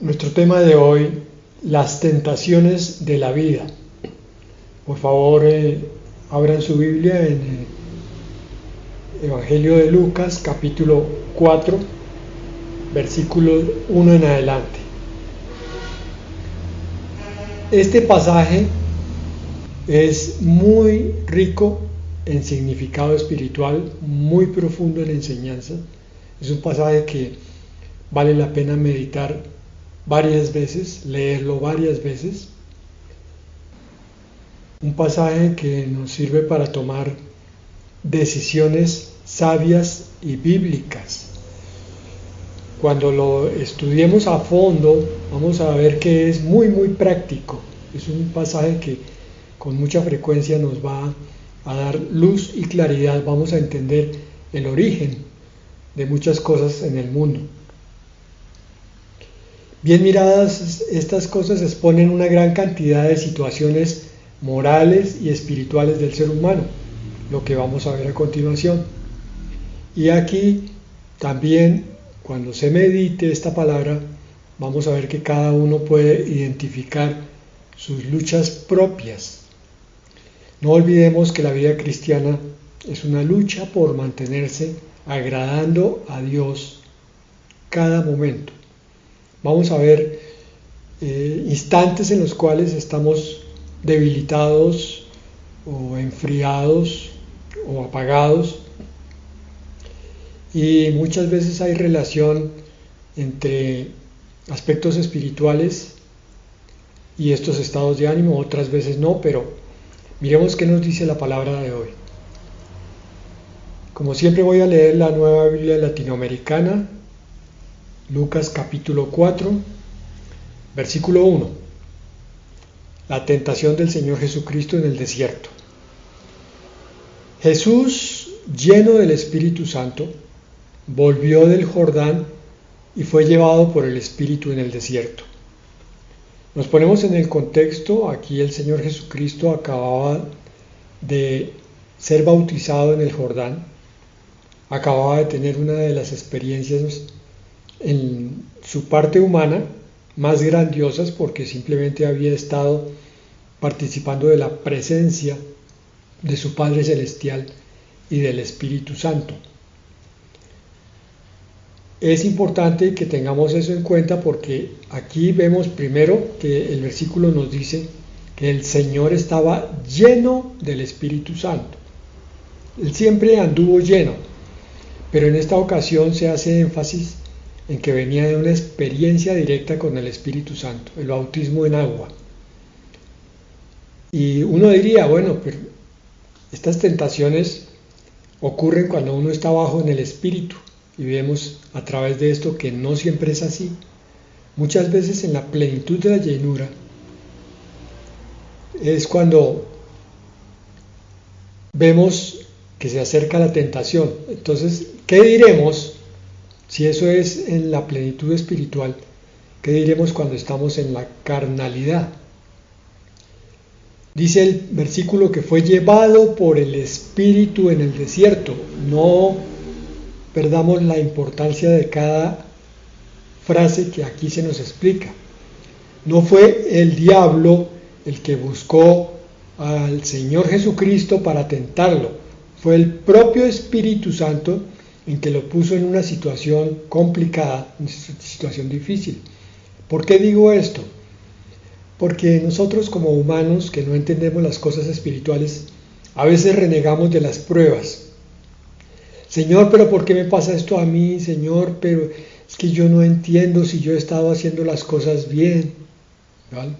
Nuestro tema de hoy, las tentaciones de la vida. Por favor, abran su Biblia en Evangelio de Lucas, capítulo 4, versículo 1 en adelante. Este pasaje es muy rico en significado espiritual, muy profundo en enseñanza. Es un pasaje que vale la pena meditar varias veces, leerlo varias veces. Un pasaje que nos sirve para tomar decisiones sabias y bíblicas. Cuando lo estudiemos a fondo, vamos a ver que es muy práctico. Es un pasaje que con mucha frecuencia nos va a dar luz y claridad. Vamos a entender el origen de muchas cosas en el mundo. Bien miradas, estas cosas exponen una gran cantidad de situaciones morales y espirituales del ser humano, lo que vamos a ver a continuación. Y aquí también, cuando se medite esta palabra, vamos a ver que cada uno puede identificar sus luchas propias. No olvidemos que la vida cristiana es una lucha por mantenerse agradando a Dios cada momento. Vamos a ver instantes en los cuales estamos debilitados o enfriados o apagados, y muchas veces hay relación entre aspectos espirituales y estos estados de ánimo, otras veces no, pero miremos qué nos dice la palabra de hoy. Como siempre voy a leer la Nueva Biblia Latinoamericana, Lucas capítulo 4, versículo 1. La tentación del Señor Jesucristo en el desierto. Jesús, lleno del Espíritu Santo, volvió del Jordán y fue llevado por el Espíritu en el desierto. Nos ponemos en el contexto. Aquí el Señor Jesucristo acababa de ser bautizado en el Jordán, acababa de tener una de las experiencias en su parte humana más grandiosas, porque simplemente había estado participando de la presencia de su Padre Celestial y del Espíritu Santo. Es importante que tengamos eso en cuenta, porque aquí vemos primero que el versículo nos dice que el Señor estaba lleno del Espíritu Santo. Él siempre anduvo lleno, pero en esta ocasión se hace énfasis en que venía de una experiencia directa con el Espíritu Santo, el bautismo en agua. Y uno diría, bueno, pero estas tentaciones ocurren cuando uno está bajo en el Espíritu, y vemos a través de esto que no siempre es así. Muchas veces en la plenitud de la llenura es cuando vemos que se acerca la tentación. Entonces, ¿qué diremos si eso es en la plenitud espiritual? ¿Qué diremos cuando estamos en la carnalidad? Dice el versículo que fue llevado por el Espíritu en el desierto. No perdamos la importancia de cada frase que aquí se nos explica. No fue el diablo el que buscó al Señor Jesucristo para tentarlo. Fue el propio Espíritu Santo en que lo puso en una situación complicada, una situación difícil. ¿Por qué digo esto? Porque nosotros, como humanos que no entendemos las cosas espirituales, a veces renegamos de las pruebas. Señor, pero ¿por qué me pasa esto a mí? Señor, pero es que yo no entiendo si yo he estado haciendo las cosas bien. ¿Vale?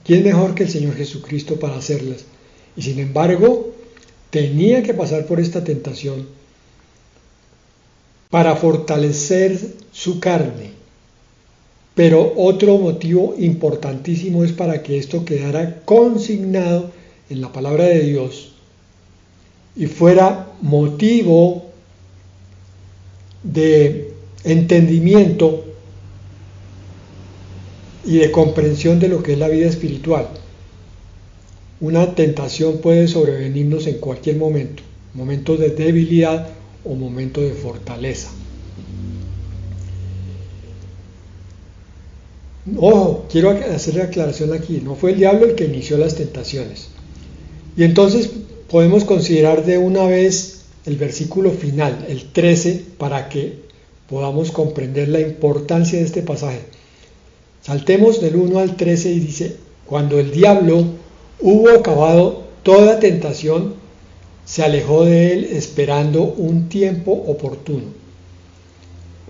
¿Quién mejor que el Señor Jesucristo para hacerlas? Y sin embargo, tenía que pasar por esta tentación para fortalecer su carne. Pero otro motivo importantísimo es para que esto quedara consignado en la palabra de Dios y fuera motivo de entendimiento y de comprensión de lo que es la vida espiritual. Una tentación puede sobrevenirnos en cualquier momento, momentos de debilidad o momentos de fortaleza. Ojo, quiero hacer la aclaración aquí, no fue el diablo el que inició las tentaciones. Y entonces podemos considerar de una vez el versículo final, el 13, para que podamos comprender la importancia de este pasaje. Saltemos del 1 al 13 y dice: cuando el diablo hubo acabado toda tentación, se alejó de él esperando un tiempo oportuno.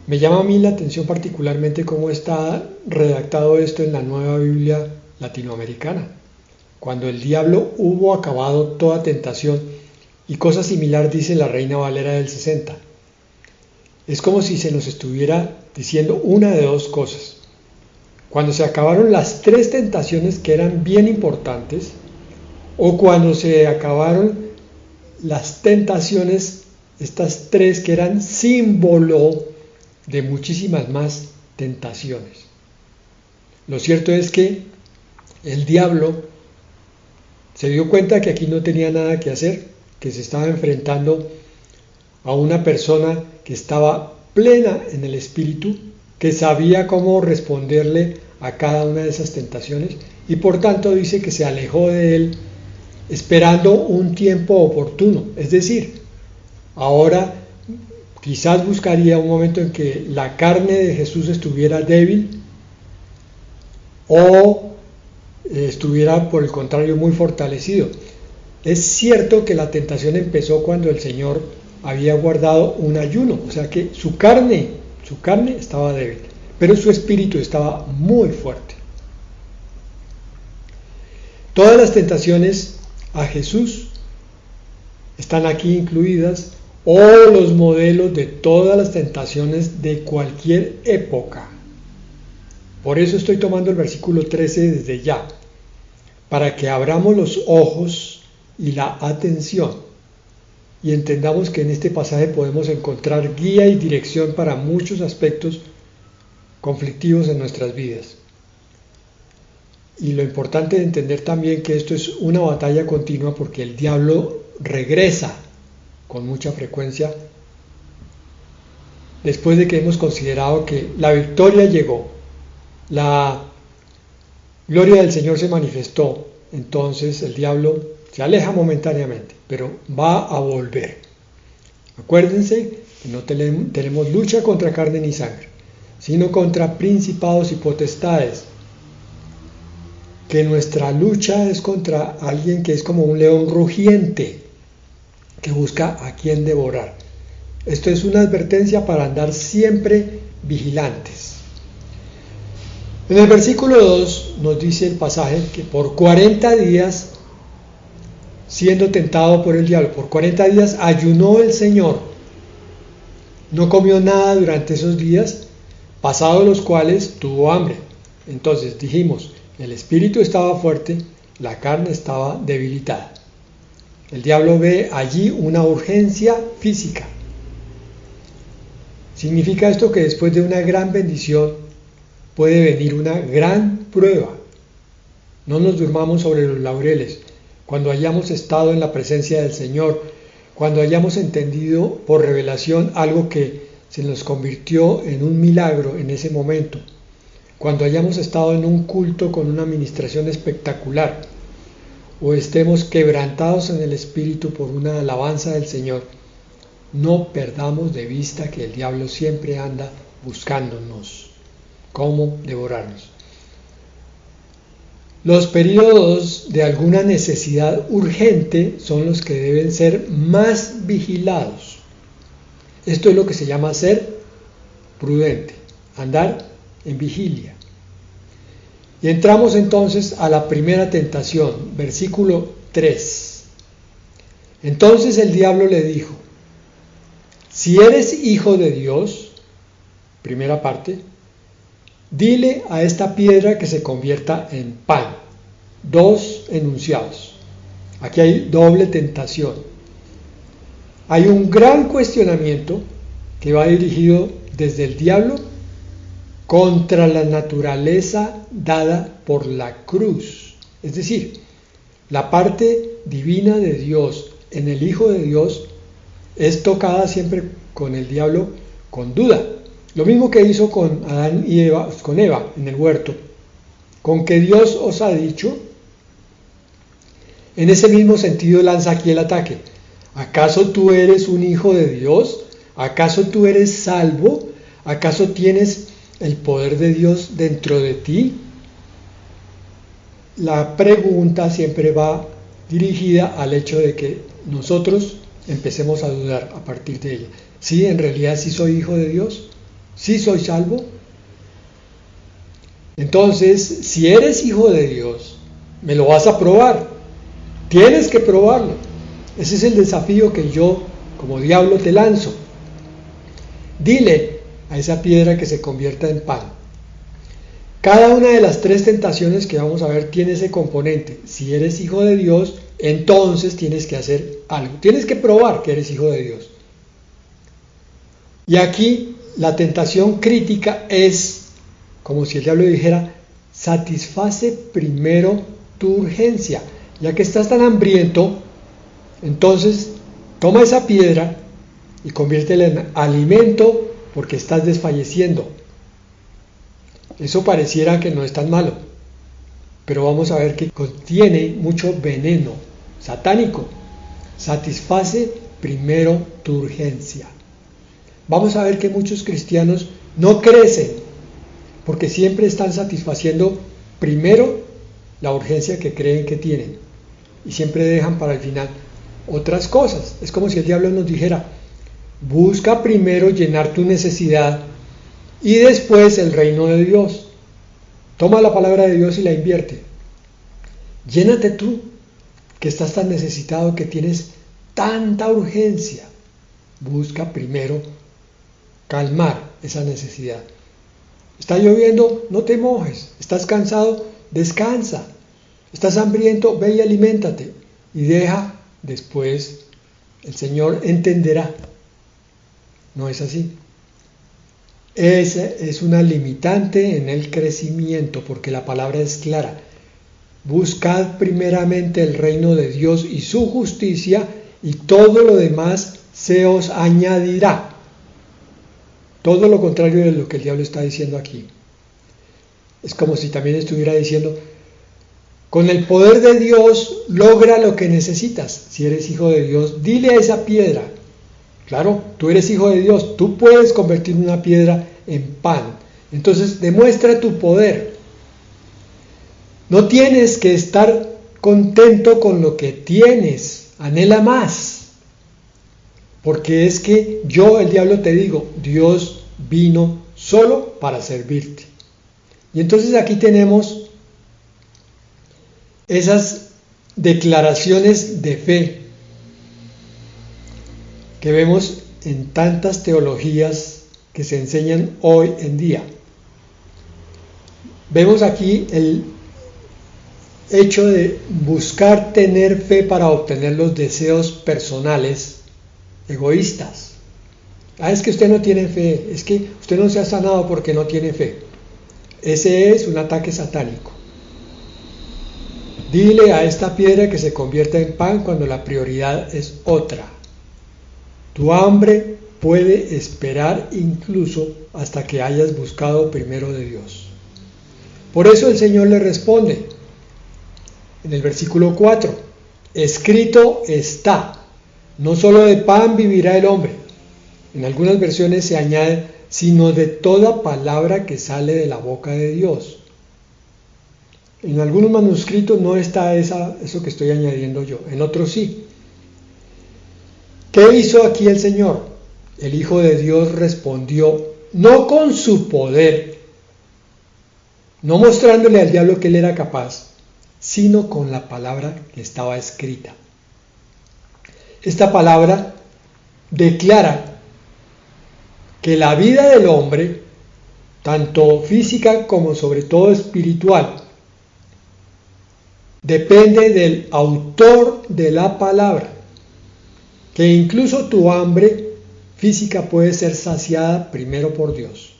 Me llama a mí la atención particularmente cómo está redactado esto en la Nueva Biblia Latinoamericana. Cuando el diablo hubo acabado toda tentación, y cosa similar dice la Reina Valera del 60. Es como si se nos estuviera diciendo una de dos cosas. Cuando se acabaron las tres tentaciones que eran bien importantes, o cuando se acabaron las tentaciones, estas tres que eran símbolo de muchísimas más tentaciones. Lo cierto es que el diablo se dio cuenta que aquí no tenía nada que hacer, que se estaba enfrentando a una persona que estaba plena en el espíritu, que sabía cómo responderle a cada una de esas tentaciones, y por tanto dice que se alejó de él esperando un tiempo oportuno. Es decir, ahora quizás buscaría un momento en que la carne de Jesús estuviera débil o estuviera por el contrario muy fortalecido. Es cierto que la tentación empezó cuando el Señor había guardado un ayuno, o sea que su carne estaba débil, pero su espíritu estaba muy fuerte. Todas las tentaciones a Jesús están aquí incluidas, o los modelos de todas las tentaciones de cualquier época. Por eso estoy tomando el versículo 13 desde ya, para que abramos los ojos y la atención y entendamos que en este pasaje podemos encontrar guía y dirección para muchos aspectos conflictivos en nuestras vidas. Y lo importante de entender también que esto es una batalla continua, porque el diablo regresa con mucha frecuencia después de que hemos considerado que la victoria llegó, la gloria del Señor se manifestó. Entonces el diablo se aleja momentáneamente, pero va a volver. Acuérdense que no tenemos lucha contra carne ni sangre, sino contra principados y potestades, que nuestra lucha es contra alguien que es como un león rugiente, que busca a quien devorar. Esto es una advertencia para andar siempre vigilantes. En el versículo 2 nos dice el pasaje que por 40 días, siendo tentado por el diablo, por 40 días ayunó el Señor. No comió nada durante esos días, pasados los cuales tuvo hambre. Entonces dijimos, el espíritu estaba fuerte, la carne estaba debilitada. El diablo ve allí una urgencia física. Significa esto que después de una gran bendición puede venir una gran prueba. No nos durmamos sobre los laureles. Cuando hayamos estado en la presencia del Señor, cuando hayamos entendido por revelación algo que se nos convirtió en un milagro en ese momento, cuando hayamos estado en un culto con una administración espectacular, o estemos quebrantados en el espíritu por una alabanza del Señor, no perdamos de vista que el diablo siempre anda buscándonos cómo devorarnos. Los periodos de alguna necesidad urgente son los que deben ser más vigilados. Esto es lo que se llama ser prudente, andar en vigilia. Y entramos entonces a la primera tentación, versículo 3. Entonces el diablo le dijo: si eres hijo de Dios, primera parte, dile a esta piedra que se convierta en pan. Dos enunciados. Aquí hay doble tentación. Hay un gran cuestionamiento que va dirigido desde el diablo contra la naturaleza dada por la cruz. Es decir, la parte divina de Dios en el Hijo de Dios es tocada siempre con el diablo con duda. Lo mismo que hizo con Adán y Eva, con Eva en el huerto, con que Dios os ha dicho, en ese mismo sentido lanza aquí el ataque. ¿Acaso tú eres un hijo de Dios? ¿Acaso tú eres salvo? ¿Acaso tienes el poder de Dios dentro de ti? La pregunta siempre va dirigida al hecho de que nosotros empecemos a dudar a partir de ella. ¿Sí, en realidad sí soy hijo de Dios? ¿Sí soy salvo? Entonces, si eres hijo de Dios, me lo vas a probar. Tienes que probarlo. Ese es el desafío que yo, como diablo, te lanzo. Dile a esa piedra que se convierta en pan. Cada una de las tres tentaciones que vamos a ver tiene ese componente. Si eres hijo de Dios, entonces tienes que hacer algo. Tienes que probar que eres hijo de Dios. Y aquí la tentación crítica es, como si el diablo dijera, satisface primero tu urgencia. Ya que estás tan hambriento, entonces toma esa piedra y conviértela en alimento porque estás desfalleciendo. Eso pareciera que no es tan malo, pero vamos a ver que contiene mucho veneno satánico. Satisface primero tu urgencia. Vamos a ver que muchos cristianos no crecen porque siempre están satisfaciendo primero la urgencia que creen que tienen y siempre dejan para el final otras cosas. Es como si el diablo nos dijera, busca primero llenar tu necesidad y después el reino de Dios. Toma la palabra de Dios y la invierte. Llénate tú, que estás tan necesitado, que tienes tanta urgencia. Busca primero calmar esa necesidad. Está lloviendo, no te mojes. Estás cansado, descansa. Estás hambriento, ve y aliméntate. Y deja, después el Señor entenderá. No es así. Esa es una limitante en el crecimiento, porque la palabra es clara. Buscad primeramente el reino de Dios y su justicia, y todo lo demás se os añadirá. Todo lo contrario de lo que el diablo está diciendo aquí. Es como si también estuviera diciendo, con el poder de Dios logra lo que necesitas. Si eres hijo de Dios, dile a esa piedra. Claro, tú eres hijo de Dios, tú puedes convertir una piedra en pan. Entonces demuestra tu poder. No tienes que estar contento con lo que tienes, anhela más. Porque es que yo, el diablo, te digo, Dios vino solo para servirte. Y entonces aquí tenemos esas declaraciones de fe que vemos en tantas teologías que se enseñan hoy en día. Vemos aquí el hecho de buscar tener fe para obtener los deseos personales egoístas. Es que usted no tiene fe, es que usted no se ha sanado porque no tiene fe. Ese es un ataque satánico. Dile a esta piedra que se convierta en pan cuando la prioridad es otra. Tu hambre puede esperar incluso hasta que hayas buscado primero de Dios. Por eso el Señor le responde en el versículo 4, escrito está, no solo de pan vivirá el hombre. En algunas versiones se añade, sino de toda palabra que sale de la boca de Dios. En algunos manuscritos no está eso que estoy añadiendo yo, en otros sí. ¿Qué hizo aquí el Señor? El Hijo de Dios respondió, no con su poder, no mostrándole al diablo que él era capaz, sino con la palabra que estaba escrita. Esta palabra declara que la vida del hombre, tanto física como sobre todo espiritual, depende del autor de la palabra, que incluso tu hambre física puede ser saciada primero por Dios,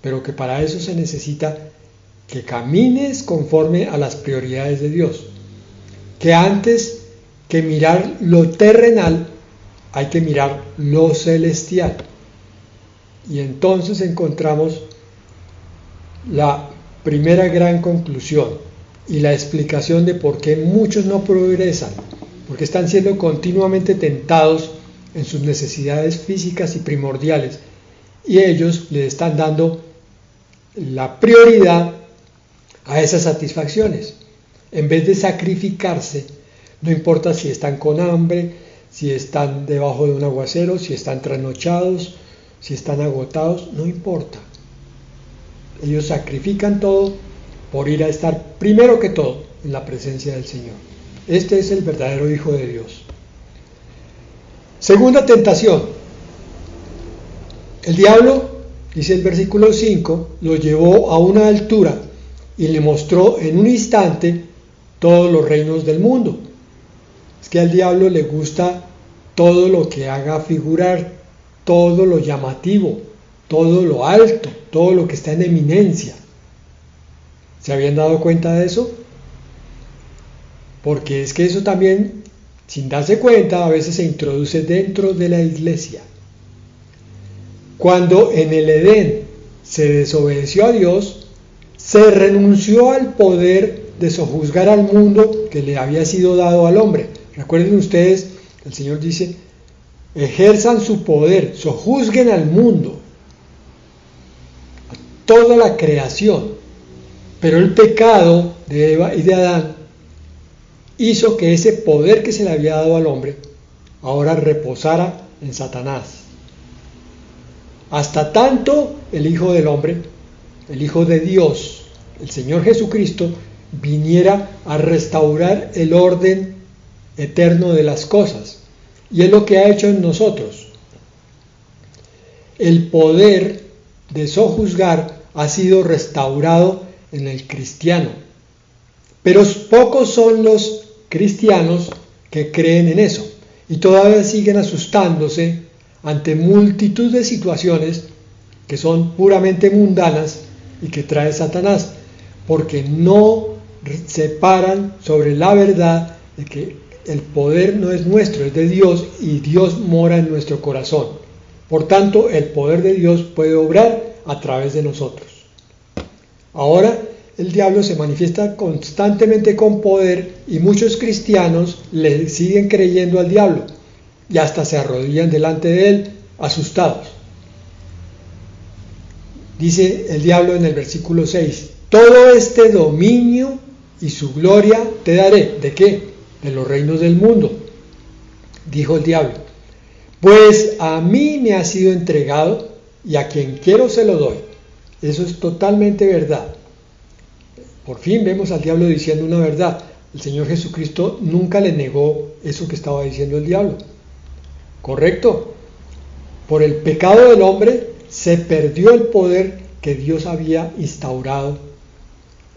pero que para eso se necesita que camines conforme a las prioridades de Dios, que antes que mirar lo terrenal hay que mirar lo celestial. Y entonces encontramos la primera gran conclusión y la explicación de por qué muchos no progresan, porque están siendo continuamente tentados en sus necesidades físicas y primordiales, y ellos le están dando la prioridad a esas satisfacciones, en vez de sacrificarse. No importa si están con hambre, si están debajo de un aguacero, si están trasnochados, si están agotados, no importa. Ellos sacrifican todo por ir a estar primero que todo en la presencia del Señor. Este es el verdadero Hijo de Dios. Segunda tentación. El diablo, dice el versículo 5, lo llevó a una altura y le mostró en un instante todos los reinos del mundo. Es que al diablo le gusta todo lo que haga figurar, todo lo llamativo, todo lo alto, todo lo que está en eminencia. ¿Se habían dado cuenta de eso? Porque es que eso también, sin darse cuenta, a veces se introduce dentro de la iglesia. Cuando en el Edén se desobedeció a Dios, se renunció al poder de sojuzgar al mundo que le había sido dado al hombre. Recuerden ustedes, el Señor dice, ejerzan su poder, sojuzguen al mundo, a toda la creación. Pero el pecado de Eva y de Adán hizo que ese poder que se le había dado al hombre ahora reposara en Satanás. Hasta tanto el Hijo del Hombre, el Hijo de Dios, el Señor Jesucristo, viniera a restaurar el orden eterno de las cosas. Y es lo que ha hecho en nosotros. El poder de sojuzgar ha sido restaurado en el cristiano. Pero pocos son los cristianos que creen en eso y todavía siguen asustándose ante multitud de situaciones que son puramente mundanas y que trae Satanás, porque no se paran sobre la verdad de que el poder no es nuestro, es de Dios, y Dios mora en nuestro corazón. Por tanto, el poder de Dios puede obrar a través de nosotros. Ahora, el diablo se manifiesta constantemente con poder y muchos cristianos le siguen creyendo al diablo y hasta se arrodillan delante de él asustados. Dice el diablo en el versículo 6, todo este dominio y su gloria te daré. ¿De qué? De los reinos del mundo, dijo el diablo. Pues a mí me ha sido entregado y a quien quiero se lo doy. Eso es totalmente verdad. Por fin vemos al diablo diciendo una verdad. El Señor Jesucristo nunca le negó eso que estaba diciendo el diablo. ¿Correcto? Por el pecado del hombre se perdió el poder que Dios había instaurado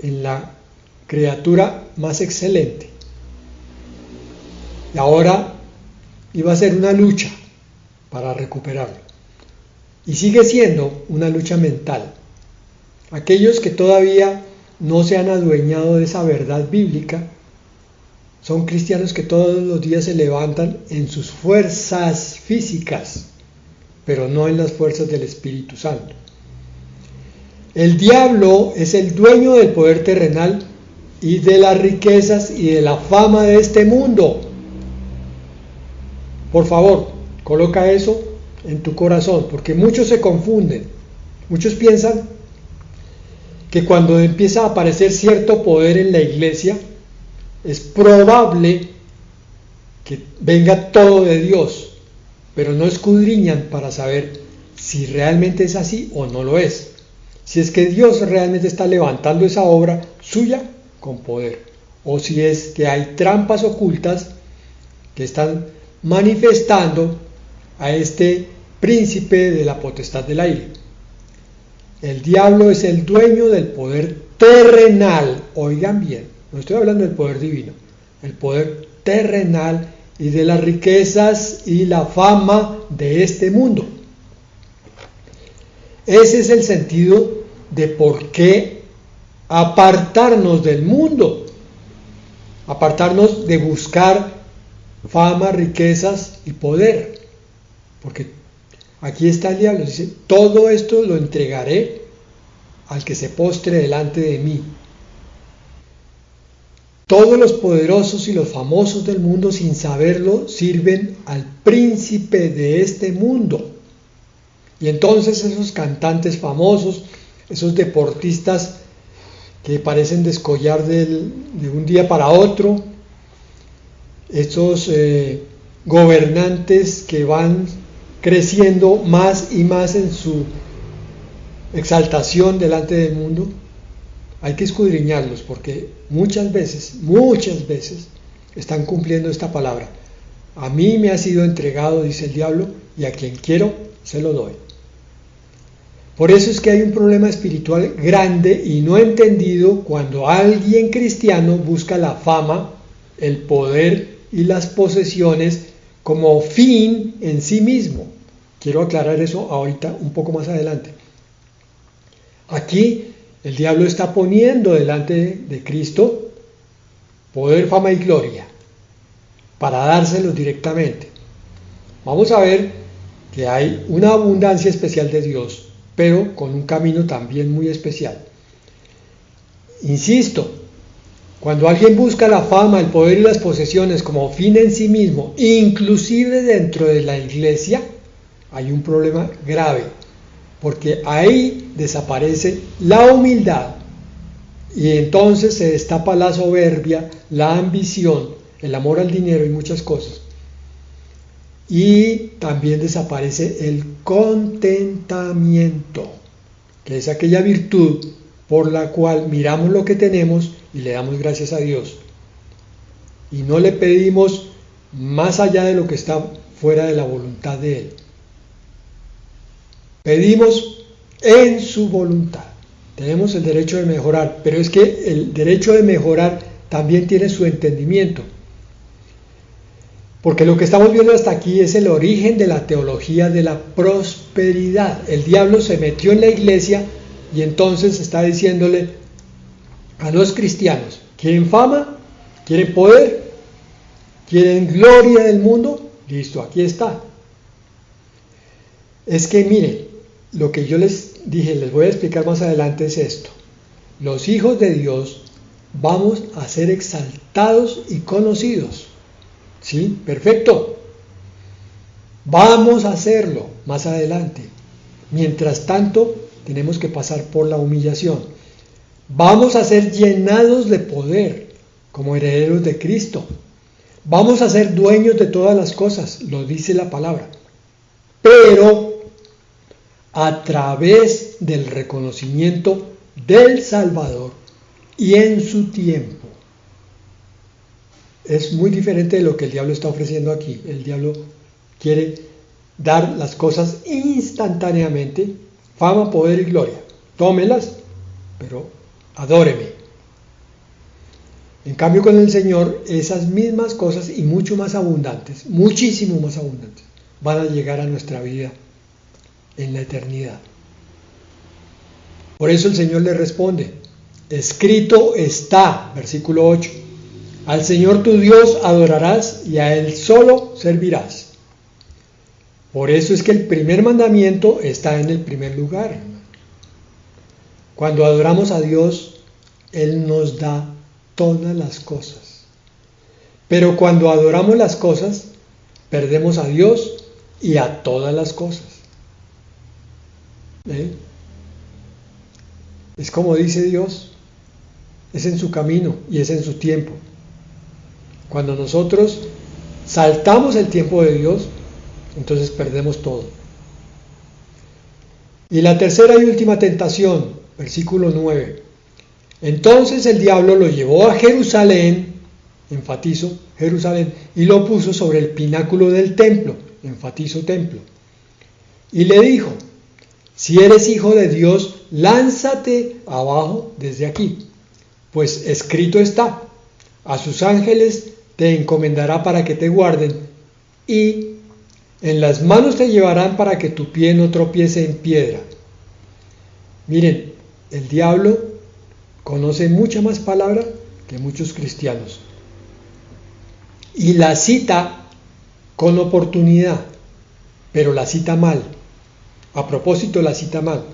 en la criatura más excelente. Y ahora iba a ser una lucha para recuperarlo. Y sigue siendo una lucha mental. Aquellos que todavía no se han adueñado de esa verdad bíblica son cristianos que todos los días se levantan en sus fuerzas físicas, pero no en las fuerzas del Espíritu Santo. El diablo es el dueño del poder terrenal y de las riquezas y de la fama de este mundo. Por favor, coloca eso en tu corazón, porque muchos se confunden. Muchos piensan que cuando empieza a aparecer cierto poder en la iglesia, es probable que venga todo de Dios, pero no escudriñan para saber si realmente es así o no lo es. Si es que Dios realmente está levantando esa obra suya con poder, o si es que hay trampas ocultas que están manifestando a este príncipe de la potestad del aire. El diablo es el dueño del poder terrenal, oigan bien, no estoy hablando del poder divino, el poder terrenal y de las riquezas y la fama de este mundo. Ese es el sentido de por qué apartarnos del mundo, apartarnos de buscar fama, riquezas y poder, porque Aquí está el diablo, dice, todo esto lo entregaré al que se postre delante de mí. Todos los poderosos y los famosos del mundo, sin saberlo, sirven al príncipe de este mundo. Y entonces esos cantantes famosos, esos deportistas que parecen descollar de un día para otro, esos gobernantes que van creciendo más y más en su exaltación delante del mundo, hay que escudriñarlos porque muchas veces están cumpliendo esta palabra. A mí me ha sido entregado, dice el diablo, y a quien quiero se lo doy. Por eso es que hay un problema espiritual grande y no entendido cuando alguien cristiano busca la fama, el poder y las posesiones como fin en sí mismo. Quiero aclarar eso ahorita un poco más adelante. Aquí el diablo está poniendo delante de Cristo poder, fama y gloria para dárselos directamente. Vamos a ver que hay una abundancia especial de Dios, pero con un camino también muy especial. Insisto, cuando alguien busca la fama, el poder y las posesiones como fin en sí mismo, inclusive dentro de la iglesia, hay un problema grave, porque ahí desaparece la humildad y entonces se destapa la soberbia, la ambición, el amor al dinero y muchas cosas. Y también desaparece el contentamiento, que es aquella virtud por la cual miramos lo que tenemos y le damos gracias a Dios. Y no le pedimos más allá de lo que está fuera de la voluntad de Él. Pedimos en su voluntad. Tenemos el derecho de mejorar, pero es que el derecho de mejorar también tiene su entendimiento. Porque lo que estamos viendo hasta aquí es el origen de la teología de la prosperidad. El diablo se metió en la iglesia y entonces está diciéndole a los cristianos, ¿quieren fama? ¿Quieren poder? ¿Quieren gloria del mundo? Listo, aquí está. Es que miren, lo que yo les dije, les voy a explicar más adelante es esto. Los hijos de Dios vamos a ser exaltados y conocidos. ¿Sí? Perfecto. Vamos a hacerlo más adelante. Mientras tanto, tenemos que pasar por la humillación. Vamos a ser llenados de poder como herederos de Cristo. Vamos a ser dueños de todas las cosas, lo dice la palabra. Pero a través del reconocimiento del Salvador y en su tiempo. Es muy diferente de lo que el diablo está ofreciendo aquí. El diablo quiere dar las cosas instantáneamente, fama, poder y gloria. Tómelas, pero adóreme. En cambio con el Señor, esas mismas cosas y mucho más abundantes, muchísimo más abundantes, van a llegar a nuestra vida en la eternidad. Por eso el Señor le responde, escrito está, versículo 8, al Señor tu Dios adorarás y a Él solo servirás. Por eso es que el primer mandamiento está en el primer lugar. Cuando adoramos a Dios, Él nos da todas las cosas. Pero cuando adoramos las cosas, perdemos a Dios y a todas las cosas. Es como dice Dios, es en su camino y es en su tiempo. Cuando nosotros saltamos el tiempo de Dios, entonces perdemos todo. Y la tercera y última tentación, versículo 9. Entonces el diablo lo llevó a Jerusalén, enfatizo, Jerusalén, y lo puso sobre el pináculo del templo, enfatizo templo. Y le dijo, si eres hijo de Dios, lánzate abajo desde aquí, pues escrito está, a sus ángeles te encomendará para que te guarden, y en las manos te llevarán para que tu pie no tropiece en piedra. Miren, el diablo conoce mucha más palabra que muchos cristianos. Y la cita con oportunidad, pero la cita mal, A propósito la cita mal,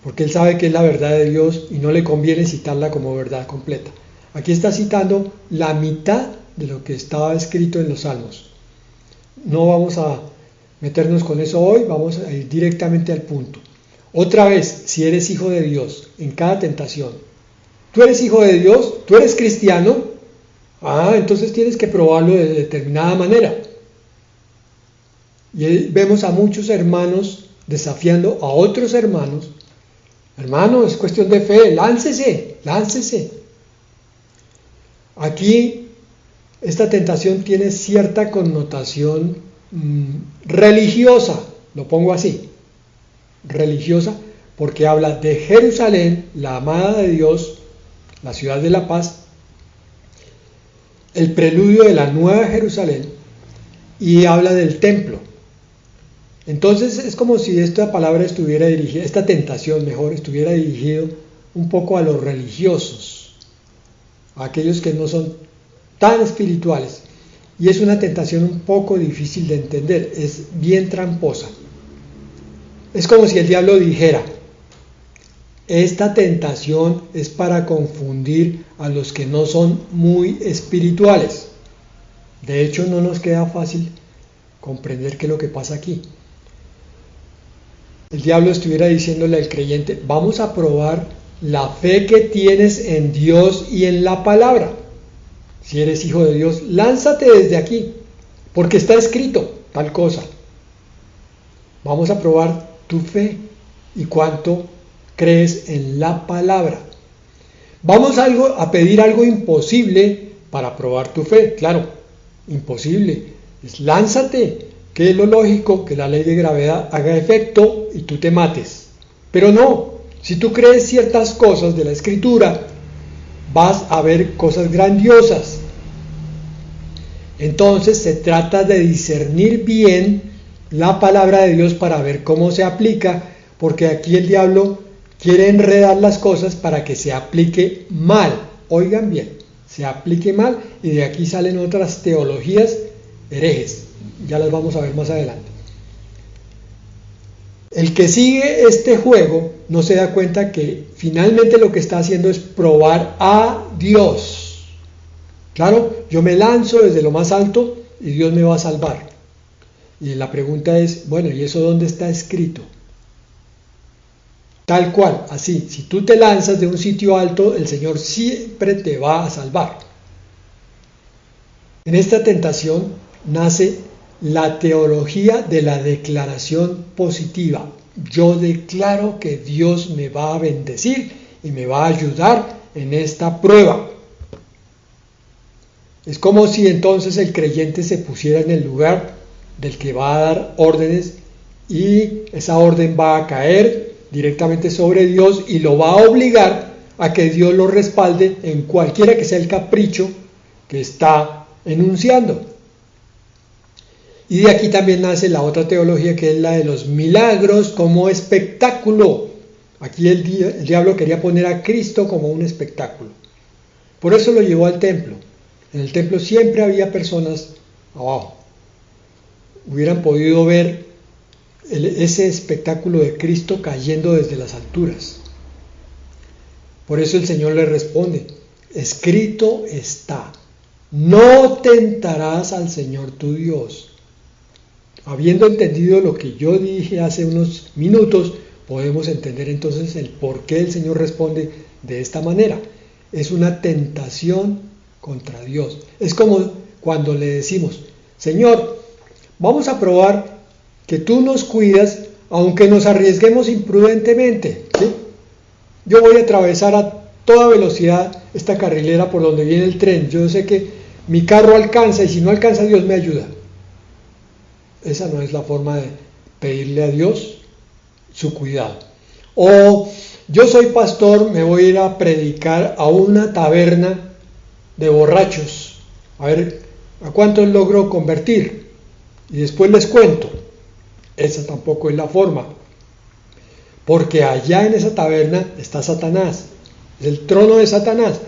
porque él sabe que es la verdad de Dios y no le conviene citarla como verdad completa. Aquí está citando la mitad de lo que estaba escrito en los Salmos. No vamos a meternos con eso hoy, vamos a ir directamente al punto. Otra vez, si eres hijo de Dios, en cada tentación, tú eres hijo de Dios, tú eres cristiano, entonces tienes que probarlo de determinada manera. Y vemos a muchos hermanos desafiando a otros hermanos. Hermano, es cuestión de fe, láncese. Aquí esta tentación tiene cierta connotación religiosa, lo pongo así, religiosa, porque habla de Jerusalén, la amada de Dios, la ciudad de la paz, el preludio de la nueva Jerusalén, y habla del templo. Entonces es como si esta palabra estuviera dirigida, esta tentación mejor, estuviera dirigido un poco a los religiosos, a aquellos que no son tan espirituales. Y es una tentación un poco difícil de entender, es bien tramposa. Es como si el diablo dijera, esta tentación es para confundir a los que no son muy espirituales. De hecho, no nos queda fácil comprender qué es lo que pasa aquí. El diablo estuviera diciéndole al creyente, vamos a probar la fe que tienes en Dios y en la palabra. Si eres hijo de Dios, lánzate desde aquí, porque está escrito tal cosa. Vamos a probar tu fe y cuánto crees en la palabra. Vamos a pedir algo imposible para probar tu fe. Claro, imposible. Lánzate, que es lo lógico, que la ley de gravedad haga efecto y tú te mates. Pero no, si tú crees ciertas cosas de la Escritura, vas a ver cosas grandiosas. Entonces se trata de discernir bien la palabra de Dios para ver cómo se aplica, porque aquí el diablo quiere enredar las cosas para que se aplique mal. Oigan bien, se aplique mal, y de aquí salen otras teologías herejes. Ya las vamos a ver más adelante. El que sigue este juego no se da cuenta que finalmente lo que está haciendo es probar a Dios. Claro, yo me lanzo desde lo más alto y Dios me va a salvar. Y la pregunta es, bueno, ¿y eso dónde está escrito? Tal cual, así, si tú te lanzas de un sitio alto, el Señor siempre te va a salvar. En esta tentación nace la teología de la declaración positiva. Yo declaro que Dios me va a bendecir y me va a ayudar en esta prueba. Es como si entonces el creyente se pusiera en el lugar del que va a dar órdenes, y esa orden va a caer directamente sobre Dios y lo va a obligar a que Dios lo respalde en cualquiera que sea el capricho que está enunciando. Y de aquí también nace la otra teología, que es la de los milagros como espectáculo. Aquí el diablo quería poner a Cristo como un espectáculo. Por eso lo llevó al templo. En el templo siempre había personas abajo. Hubieran podido ver ese espectáculo de Cristo cayendo desde las alturas. Por eso el Señor le responde, escrito está, no tentarás al Señor tu Dios. Habiendo entendido lo que yo dije hace unos minutos, podemos entender entonces el por qué el Señor responde de esta manera. Es una tentación contra Dios. Es como cuando le decimos, Señor, vamos a probar que tú nos cuidas, aunque nos arriesguemos imprudentemente, ¿sí? Yo voy a atravesar a toda velocidad esta carrilera por donde viene el tren. Yo sé que mi carro alcanza, y si no alcanza, Dios me ayuda. Esa no es la forma de pedirle a Dios su cuidado. O yo soy pastor, me voy a ir a predicar a una taberna de borrachos. A ver, ¿a cuántos logro convertir? Y después les cuento. Esa tampoco es la forma. Porque allá en esa taberna está Satanás. Es el trono de Satanás.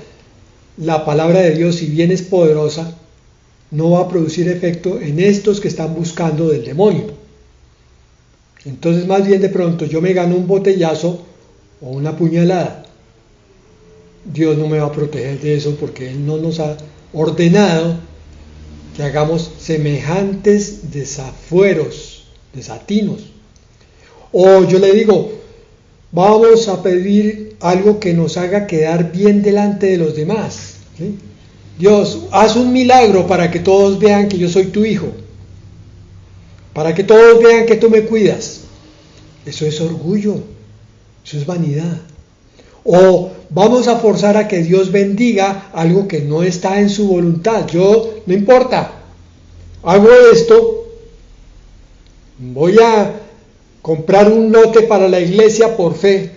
La palabra de Dios, si bien es poderosa, no va a producir efecto en estos que están buscando del demonio. Entonces más bien de pronto yo me gano un botellazo o una puñalada. Dios no me va a proteger de eso porque Él no nos ha ordenado que hagamos semejantes desafueros, desatinos. O yo le digo, vamos a pedir algo que nos haga quedar bien delante de los demás, ¿sí? Dios, haz un milagro para que todos vean que yo soy tu hijo, para que todos vean que tú me cuidas. Eso es orgullo, eso es vanidad. O vamos a forzar a que Dios bendiga algo que no está en su voluntad. Yo, no importa, hago esto, voy a comprar un lote para la iglesia por fe,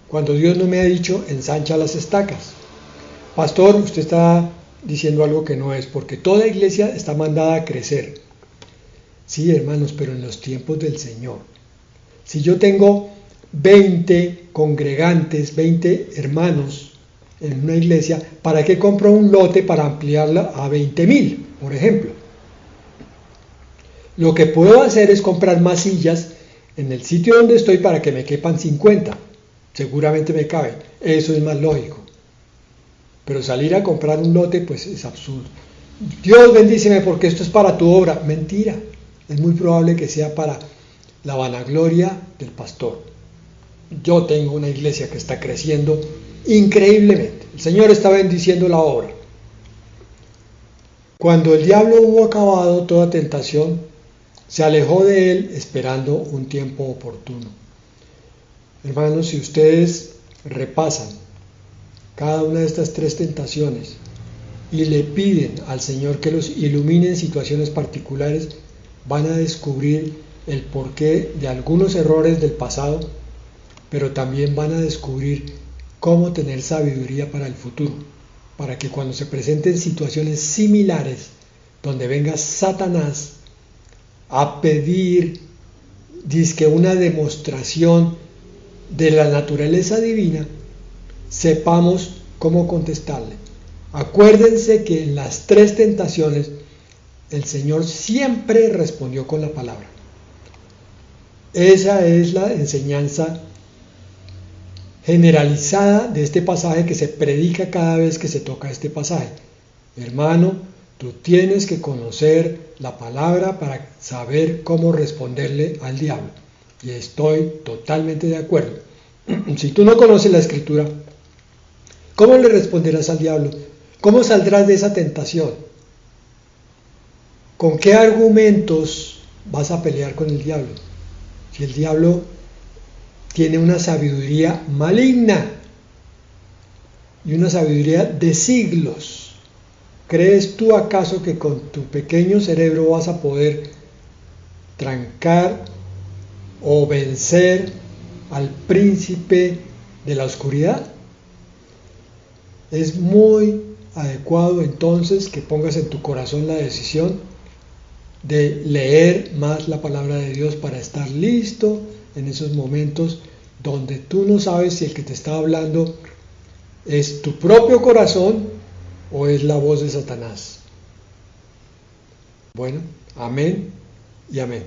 cuando Dios no me ha dicho ensancha las estacas. Pastor, usted está diciendo algo que no es, porque toda iglesia está mandada a crecer. Sí, hermanos, pero en los tiempos del Señor. Si yo tengo 20 congregantes, 20 hermanos en una iglesia, ¿para qué compro un lote para ampliarla a 20,000, por ejemplo? Lo que puedo hacer es comprar más sillas en el sitio donde estoy para que me quepan 50. Seguramente me caben. Eso es más lógico. Pero salir a comprar un lote, pues es absurdo. Dios bendíceme porque esto es para tu obra. Mentira. Es muy probable que sea para la vanagloria del pastor. Yo tengo una iglesia que está creciendo increíblemente. El Señor está bendiciendo la obra. Cuando el diablo hubo acabado toda tentación, se alejó de él esperando un tiempo oportuno. Hermanos, si ustedes repasan cada una de estas 3 tentaciones y le piden al Señor que los ilumine en situaciones particulares, van a descubrir el porqué de algunos errores del pasado, pero también van a descubrir cómo tener sabiduría para el futuro, para que cuando se presenten situaciones similares, donde venga Satanás a pedir, dizque una demostración de la naturaleza divina, sepamos cómo contestarle. Acuérdense que en las 3 tentaciones el Señor siempre respondió con la palabra. Esa es la enseñanza generalizada de este pasaje que se predica cada vez que se toca este pasaje. Hermano, tú tienes que conocer la palabra para saber cómo responderle al diablo. Y estoy totalmente de acuerdo. Si tú no conoces la escritura, ¿cómo le responderás al diablo? ¿Cómo saldrás de esa tentación? ¿Con qué argumentos vas a pelear con el diablo? Si el diablo tiene una sabiduría maligna y una sabiduría de siglos, ¿crees tú acaso que con tu pequeño cerebro vas a poder trancar o vencer al príncipe de la oscuridad? Es muy adecuado entonces que pongas en tu corazón la decisión de leer más la palabra de Dios para estar listo en esos momentos donde tú no sabes si el que te está hablando es tu propio corazón o es la voz de Satanás. Bueno, amén y amén.